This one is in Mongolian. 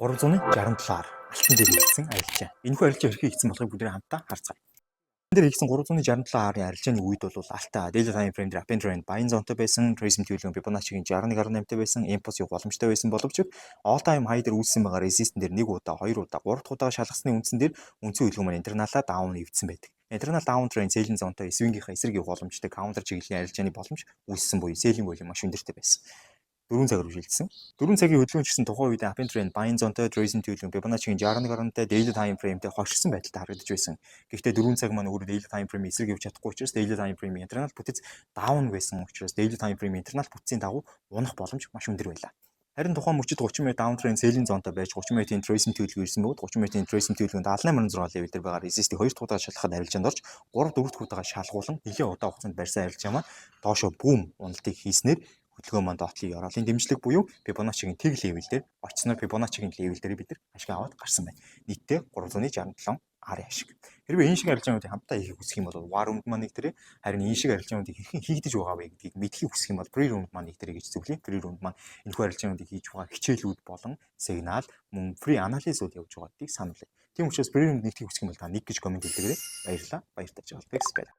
367-аар алтан дээр хийгдсэн арилжаа. Энэхүү арилжаа хэрхэн хийгдсэн болохыг бүгдээ хамтдаа харцгаая. Алтан дээр хийгдсэн 367-аар арилжааны үед бол Alta, Daily Time Frame дээр Uptrend Buying Zone-той байсан, Trace төлөвлөгөө Fibonacci-гийн 61.8-тай байсан, Impulse боломжтой байсан боловч All Time High дээр үүссэн байгаа resistance дээр 1 удаа, 2 удаа, 3 дахь удаа шалгасны үндсэн дээр үндсэн хөдөлгөөн маань интерналаа даун эвдсэн байдаг. Internal down trend selling zone-той swing-ийнхаа эсрэг явах боломжтой counter чиглэлийн арилжааны боломж үүссэн буюу selling volume маш өндөртэй байсан. 4 цаг руу шилжсэн. 4 цагийн хөдөлгөөн ч гэсэн тухайн үед Uptrend Trend, Buying Zone-той, Tracing төлөвлөгөө Fibonacci-гийн 61.8-тай Daily Time Frame-тэй хогшсон байдалтай харагдаж байсан. Гэхдээ 4 цаг маань өөр Daily Time Frame эсрэг явж чадахгүй учраас Daily Time Frame internal бүтэц down байсан учраас Daily Time Frame internal бүтцийн дагуу унах боломж маш өндөр байлаа. Харин тухайн мөчид 30 минут downtrend selling zone-той байж 30 минутын tracing төлөвлөгөө ирсэн бөгөөд 30 минутын tracing төлөвлөгөөнд 78.6 level дээр байгаа resist-ийг 2 дахь удаа шалгахад арилжаанд орж 3 4 дахь удаа шалгуулan нэлээд удаан хугацаанд барьсан арилжаа маань доошо бүүм уналтыг хийснээр хөдөлгөөн маань доотлын оролын дэмжлэг буюу Fibonacci-гийн тэг level дээр очсноор Fibonacci-гийн level дээр бид нар ашиг аваад гарсан байна. Нийтдээ 367 арын ашиг. Хэрвээ энэ шиг арилжаануудыг хамтдаа хийхийг хүсэх юм бол war round маань нэг тэрэ харин энэ шиг арилжаануудыг хэрхэн хийгдэж байгаа вэ гэдгийг мэдхийг хүсэх юм бол pre round маань нэг тэрэ гэж зөвлөе. Pre round маань энэхүү арилжаануудыг хийж байгаа хичээлүүд болон сигнал мөн free analysis-ууд явж байгаадыг сануулъя. Тийм учраас pre round нэгтгийг хүсэх юм бол та нэг гэж комент хийлгээрэй. Баярлалаа. Баяртай жаалтайг спед.